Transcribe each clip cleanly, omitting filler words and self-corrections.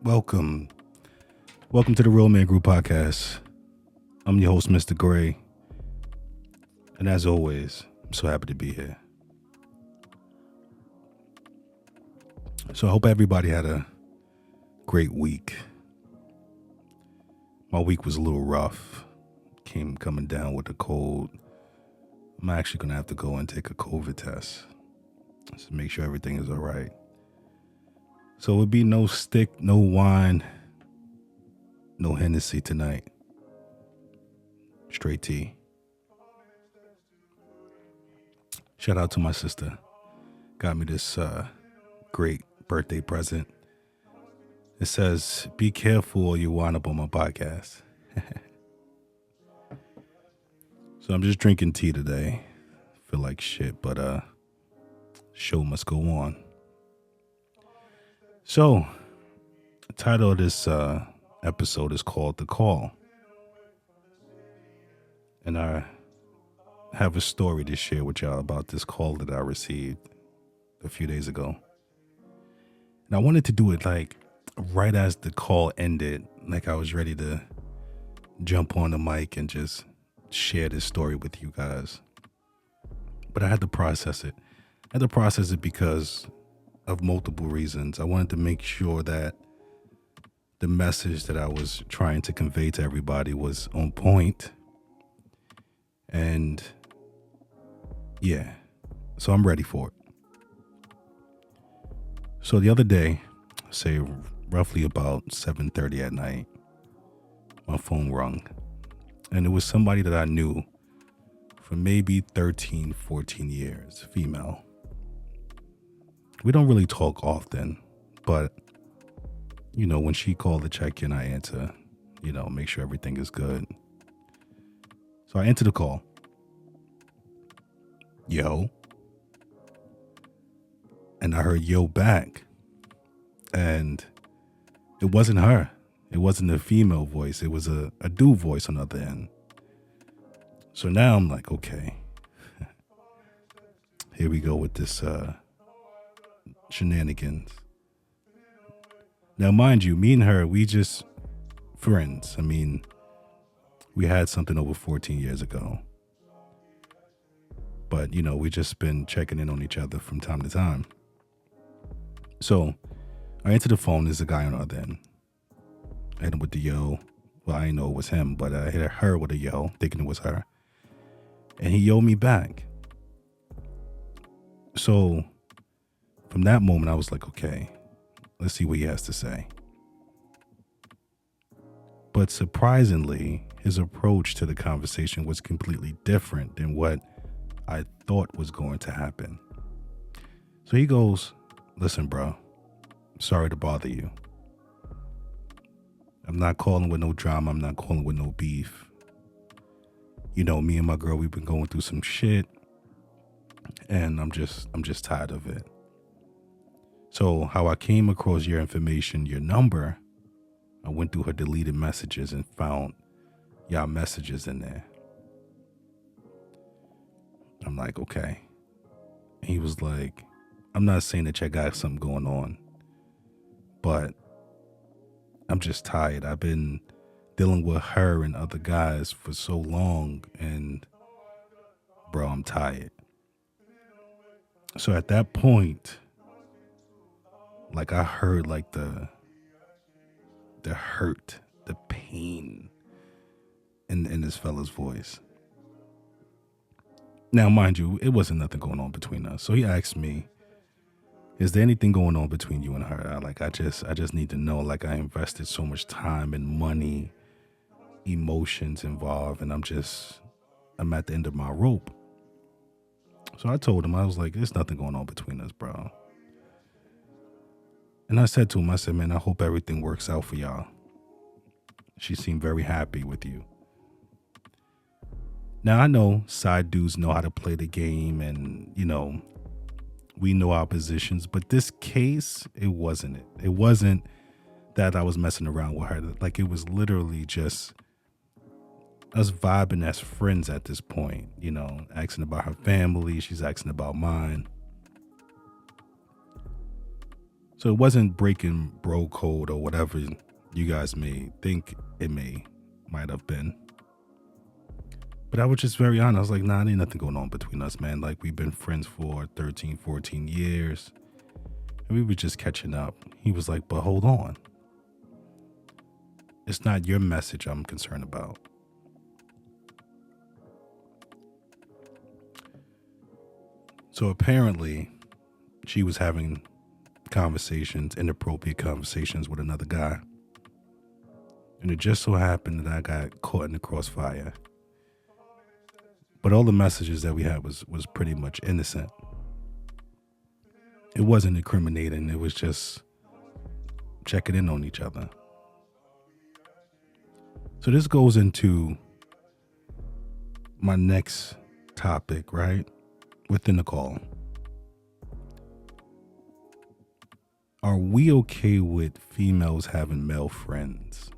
Welcome. Welcome to the Real Man Group podcast. I'm your host, Mr. Gray. And as always, I'm so happy to be here. So I hope everybody had a great week. My week was a little rough. Coming down with a cold. I'm actually going to have to go and take a COVID test to make sure everything is all right. So it would be no stick, no wine, no Hennessy tonight. Straight tea. Shout out to my sister. Got me this great birthday present. It says, "Be careful or you wind up on my podcast." So I'm just drinking tea today. Feel like shit, but show must go on. So, the title of this episode is called The Call. And I have a story to share with y'all about this call that I received a few days ago. And I wanted to do it like right as the call ended, like I was ready to jump on the mic and just share this story with you guys. But I had to process it. I had to process it because of multiple reasons. I wanted to make sure that the message that I was trying to convey to everybody was on point. And yeah, so I'm ready for it. So the other day, say roughly about 7:30 at night, my phone rung. And it was somebody that I knew for maybe 13, 14 years, female. We don't really talk often, but, when she called to check in, I answer, make sure everything is good. So I answer the call. Yo. And I heard yo back. And it wasn't her. It wasn't a female voice. It was a dude voice on the other end. So now I'm like, okay. Here we go with this shenanigans. Now, mind you, me and her, we just friends. I mean, we had something over 14 years ago. But, we just been checking in on each other from time to time. So I answered the phone. There's a guy on the other end. I hit him with the yo. Well, I didn't know it was him, but I hit her with a yo, thinking it was her. And he yo'd me back. So from that moment, I was like, okay, let's see what he has to say. But surprisingly, his approach to the conversation was completely different than what I thought was going to happen. So he goes, "Listen, bro, sorry to bother you. I'm not calling with no drama. I'm not calling with no beef. Me and my girl, we've been going through some shit, and I'm just tired of it. So how I came across your information, your number, I went through her deleted messages and found y'all messages in there." I'm like, okay. And he was like, "I'm not saying that y'all got something going on, but I'm just tired. I've been dealing with her and other guys for so long, and bro, I'm tired." So at that point, like I heard like the hurt, the pain in this fella's voice. Now, mind you, it wasn't nothing going on between us. So he asked me, "Is there anything going on between you and her? I just need to know. Like, I invested so much time and money, emotions involved, and I'm at the end of my rope." So I told him, I was like, "There's nothing going on between us, bro." And I said to him, I said, "Man, I hope everything works out for y'all." She seemed very happy with you. Now, I know side dudes know how to play the game and, we know our positions, but this case, it wasn't it. It wasn't that I was messing around with her. Like, it was literally just us vibing as friends at this point, asking about her family. She's asking about mine. So it wasn't breaking bro code or whatever you guys may think it might have been. But I was just very honest. I was like, nah, there ain't nothing going on between us, man. Like, we've been friends for 13, 14 years. And we were just catching up. He was like, but hold on. It's not your message I'm concerned about. So apparently, she was having inappropriate conversations with another guy. And it just so happened that I got caught in the crossfire. But all the messages that we had was pretty much innocent. It wasn't incriminating. It was just checking in on each other. So this goes into my next topic, right? Within the call. Are we okay with females having male friends?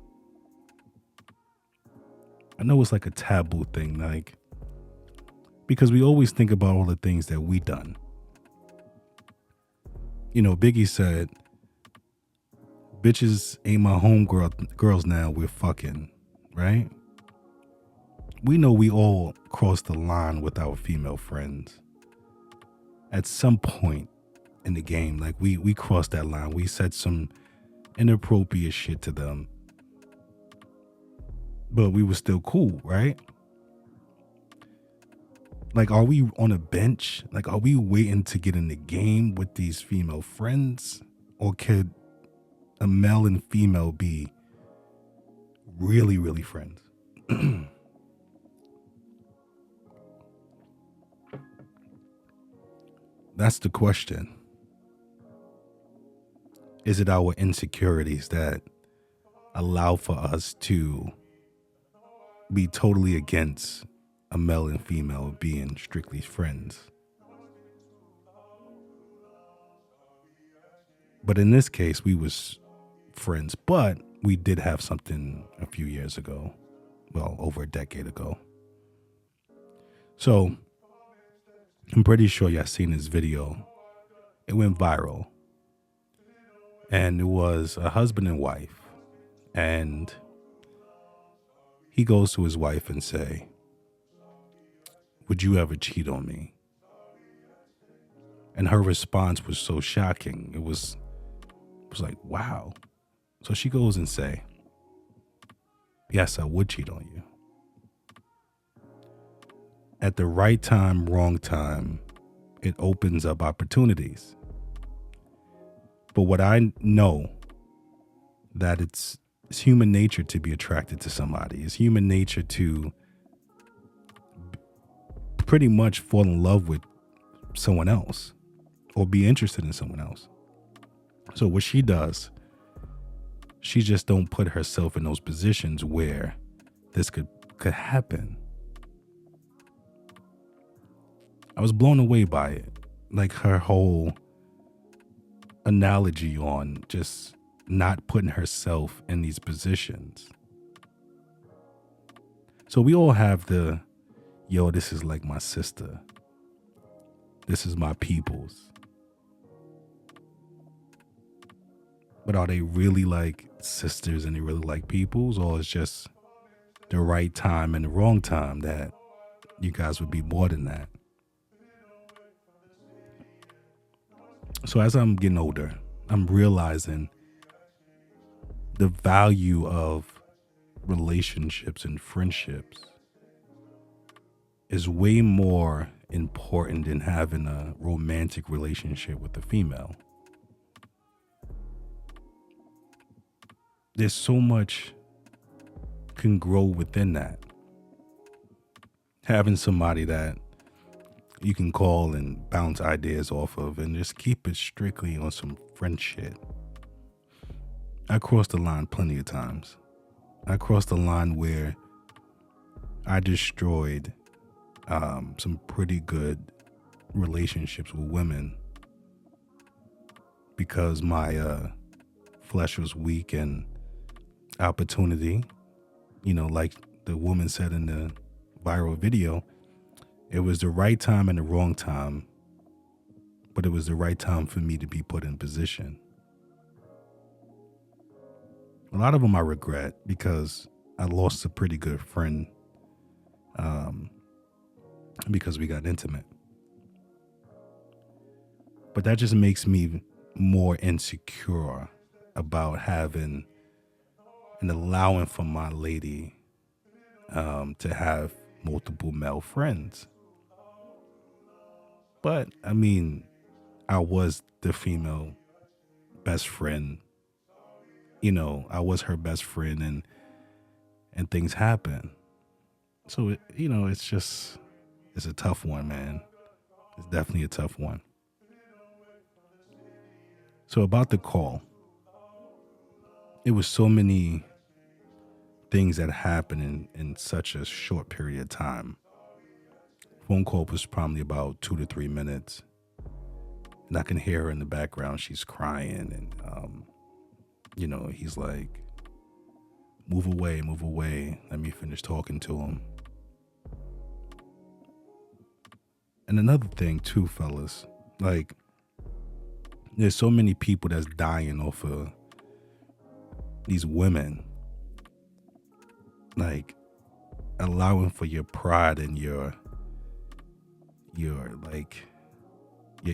I know it's like a taboo thing, like, because we always think about all the things that we done. You know, Biggie said, bitches ain't my girls now, we're fucking, right? We know we all crossed the line with our female friends. At some point in the game, like we crossed that line. We said some inappropriate shit to them. But we were still cool, right? Like, are we on a bench? Like, are we waiting to get in the game with these female friends? Or could a male and female be really, really friends? That's the question. Is it our insecurities that allow for us to be totally against a male and female being strictly friends? But in this case, we was friends, but we did have something a few years ago. Well, over a decade ago. So I'm pretty sure y'all seen this video. It went viral. And it was a husband and wife. And he goes to his wife and say, would you ever cheat on me? And her response was so shocking. It was like, wow. So she goes and say, yes, I would cheat on you. At the right time, wrong time, it opens up opportunities. But what I know, that it's human nature to be attracted to somebody. It's human nature to pretty much fall in love with someone else or be interested in someone else. So what she does, she just don't put herself in those positions where this could happen. I was blown away by it. Like her whole analogy on just not putting herself in these positions. So we all have the, yo, this is like my sister. This is my peoples. But are they really like sisters and they really like peoples? Or it's just the right time and the wrong time that you guys would be more than that? So as I'm getting older, I'm realizing the value of relationships and friendships is way more important than having a romantic relationship with a female. There's so much can grow within that. Having somebody that you can call and bounce ideas off of and just keep it strictly on some friend shit. I crossed the line plenty of times. I crossed the line where I destroyed some pretty good relationships with women because my flesh was weak and opportunity, like the woman said in the viral video, it was the right time and the wrong time, but it was the right time for me to be put in position. A lot of them I regret because I lost a pretty good friend um, because we got intimate. But that just makes me more insecure about having and allowing for my lady to have multiple male friends. But I mean, I was the female best friend. I was her best friend, and things happen. So it's a tough one, man. It's definitely a tough one. So about the call, it was so many things that happened in such a short period of time. Phone call was probably about 2 to 3 minutes, and I can hear her in the background. She's crying, and he's like, "Move away, move away. Let me finish talking to him." And another thing too, fellas, like there's so many people that's dying off of these women, like allowing for your pride and your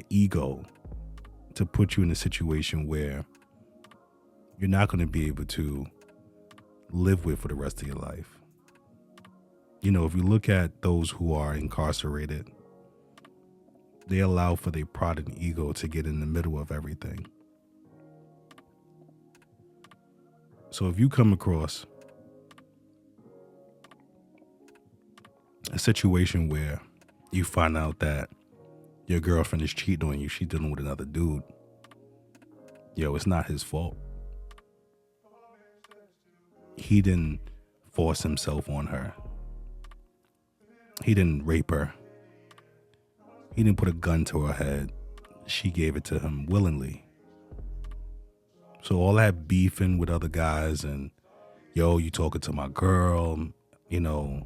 ego to put you in a situation where you're not going to be able to live with for the rest of your life. If you look at those who are incarcerated, they allow for their pride and ego to get in the middle of everything. So if you come across a situation where you find out that your girlfriend is cheating on you, she's dealing with another dude, it's not his fault. He didn't force himself on her. He didn't rape her. He didn't put a gun to her head. She gave it to him willingly. So all that beefing with other guys and, you talking to my girl, and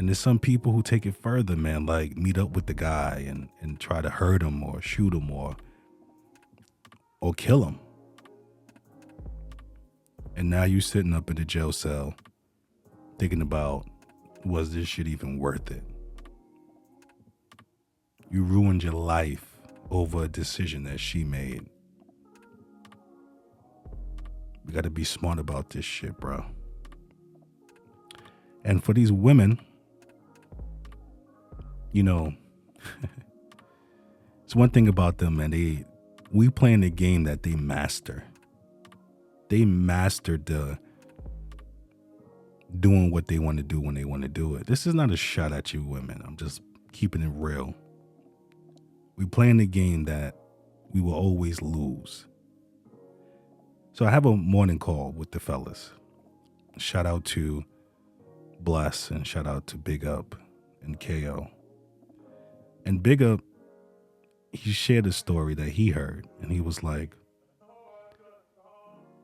there's some people who take it further, man, like meet up with the guy and try to hurt him or shoot him or kill him. And now you sitting up in the jail cell thinking about, was this shit even worth it? You ruined your life over a decision that she made. We got to be smart about this shit, bro. And for these women, it's one thing about them, man. We playing a game that they master. They mastered doing what they want to do when they want to do it. This is not a shot at you women. I'm just keeping it real. We playing a game that we will always lose. So I have a morning call with the fellas. Shout out to Bless and shout out to Big Up and KO. And Big Up, he shared a story that he heard, and he was like,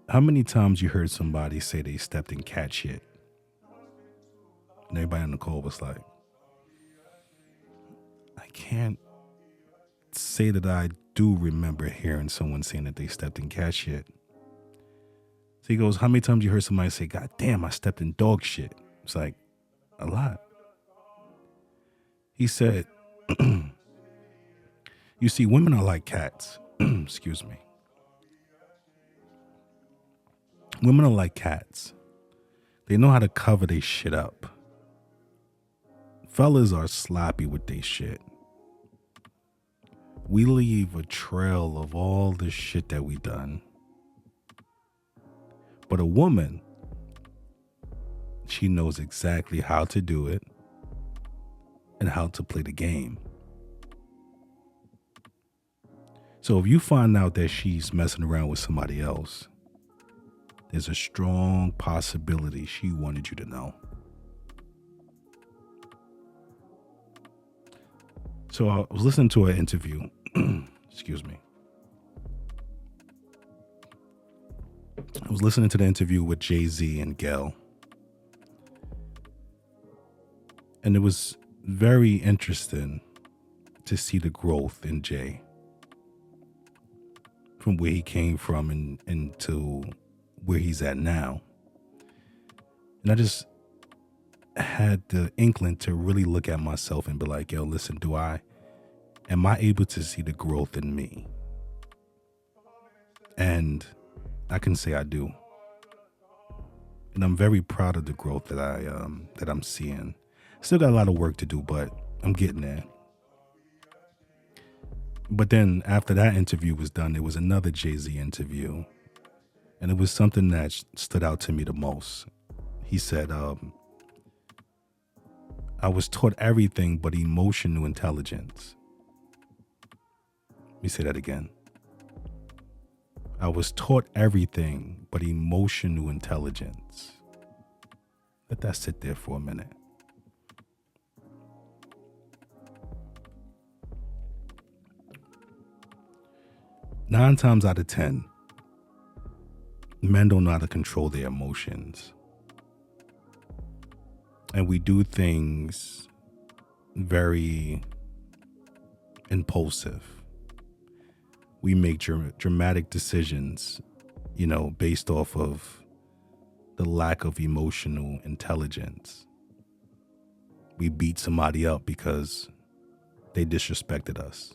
how many times you heard somebody say they stepped in cat shit? And everybody on the call was like, I can't say that I do remember hearing someone saying that they stepped in cat shit. So he goes, how many times you heard somebody say, God damn, I stepped in dog shit? It's like, a lot. He said, you see, women are like cats. Excuse me. Women are like cats. They know how to cover their shit up. Fellas are sloppy with their shit. We leave a trail of all the shit that we done. But a woman, she knows exactly how to do it and how to play the game. So if you find out that she's messing around with somebody else, there's a strong possibility she wanted you to know. So I was listening to an interview. Excuse me. I was listening to the interview with Jay-Z and Gail. And it was very interesting to see the growth in Jay. From where he came from and to where he's at now. And I just had the inkling to really look at myself and be like, yo, listen, am I able to see the growth in me? And I can say I do. And I'm very proud of the growth that I'm seeing. Still got a lot of work to do, but I'm getting there. But then after that interview was done, there was another Jay-Z interview. And it was something that stood out to me the most. He said, I was taught everything but emotional intelligence. Let me say that again. I was taught everything but emotional intelligence. Let that sit there for a minute. Nine times out of 10, men don't know how to control their emotions. And we do things very impulsive. We make dramatic decisions, based off of the lack of emotional intelligence. We beat somebody up because they disrespected us.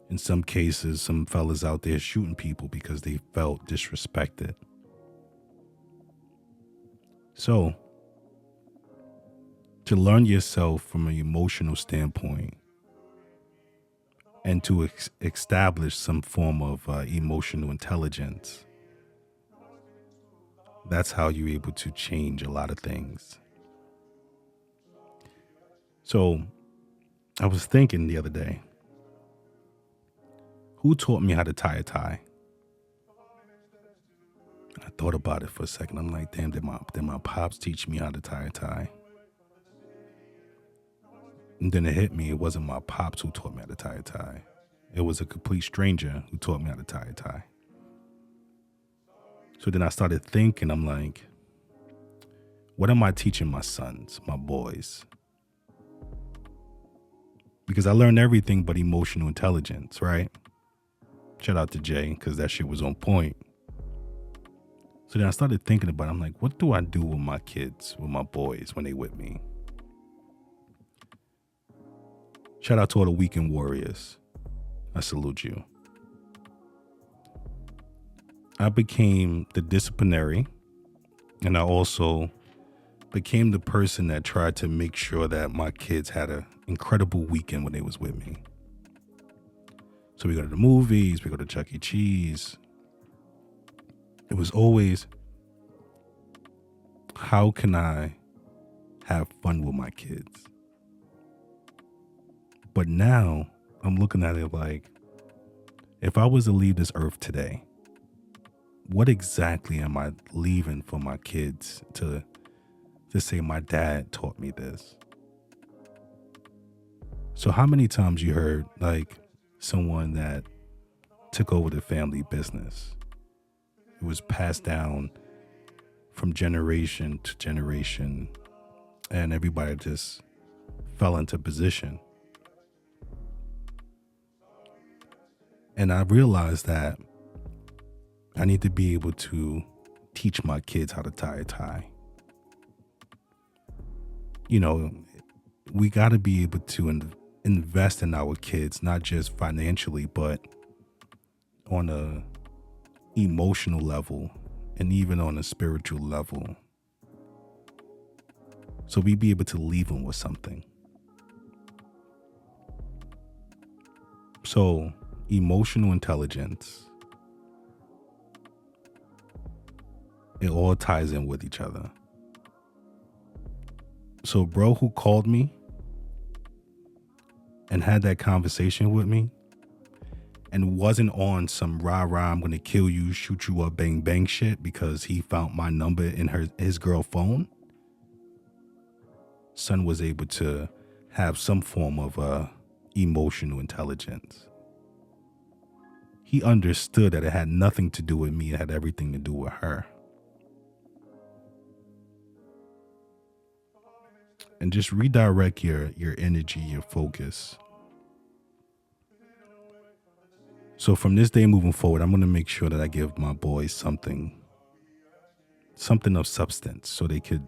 In some cases, some fellas out there shooting people because they felt disrespected. So, to learn yourself from an emotional standpoint and to establish some form of emotional intelligence, that's how you're able to change a lot of things. So, I was thinking the other day, who taught me how to tie a tie? I thought about it for a second. I'm like, damn, did my pops teach me how to tie a tie? And then it hit me, it wasn't my pops who taught me how to tie a tie. It was a complete stranger who taught me how to tie a tie. So then I started thinking, I'm like, what am I teaching my sons, my boys? Because I learned everything but emotional intelligence, right? Shout out to Jay, because that shit was on point. So then I started thinking about it. I'm like, what do I do with my kids, with my boys, when they with me? Shout out to all the weekend warriors. I salute you. I became the disciplinary, and I also became the person that tried to make sure that my kids had an incredible weekend when they was with me. So we go to the movies, we go to Chuck E. Cheese. It was always, how can I have fun with my kids? But now I'm looking at it like, if I was to leave this earth today, what exactly am I leaving for my kids to say my dad taught me this? So how many times you heard like someone that took over the family business? It was passed down from generation to generation, and everybody just fell into position. And I realized that I need to be able to teach my kids how to tie a tie. We got to be able to invest in our kids, not just financially, but on a emotional level and even on a spiritual level. So we be able to leave them with something. So emotional intelligence, it all ties in with each other. So bro who called me and had that conversation with me and wasn't on some rah-rah, I'm gonna kill you, shoot you up, bang bang shit because he found my number in his girl phone, son was able to have some form of emotional intelligence. He understood that it had nothing to do with me, it had everything to do with her. And just redirect your energy, your focus. So from this day moving forward, I'm going to make sure that I give my boys something of substance so they could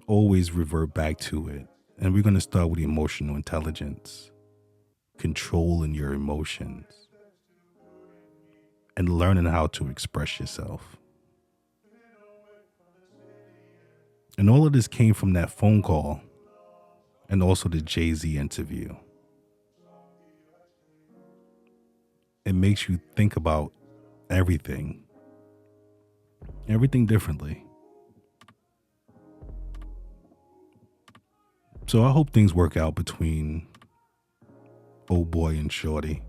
always revert back to it. And we're going to start with emotional intelligence, controlling your emotions, and learning how to express yourself. And all of this came from that phone call and also the Jay-Z interview. It makes you think about everything differently. So I hope things work out between old boy and shorty.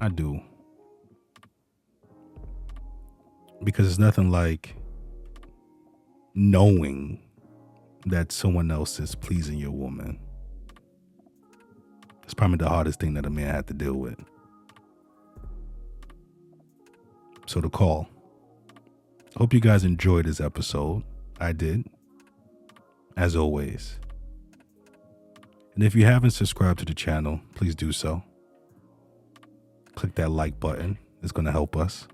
I do. Because it's nothing like knowing that someone else is pleasing your woman. It's probably the hardest thing that a man had to deal with. So the call. Hope you guys enjoyed this episode. I did. As always. And if you haven't subscribed to the channel, please do so. Click that like button. It's going to help us.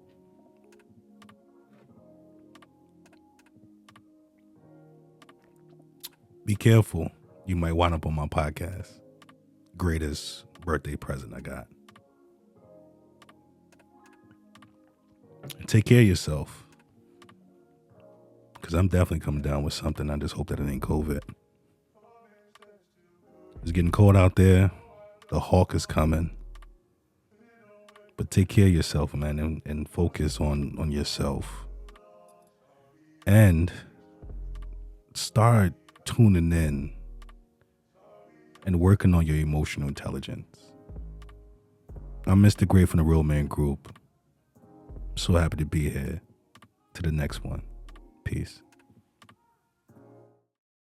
Be careful. You might wind up on my podcast. Greatest birthday present I got. Take care of yourself. Because I'm definitely coming down with something. I just hope that it ain't COVID. It's getting cold out there. The hawk is coming. But take care of yourself, man, and focus on yourself. And start tuning in and working on your emotional intelligence. I'm Mr. Gray from the Real Man Group. So happy to be here. To the next one. Peace.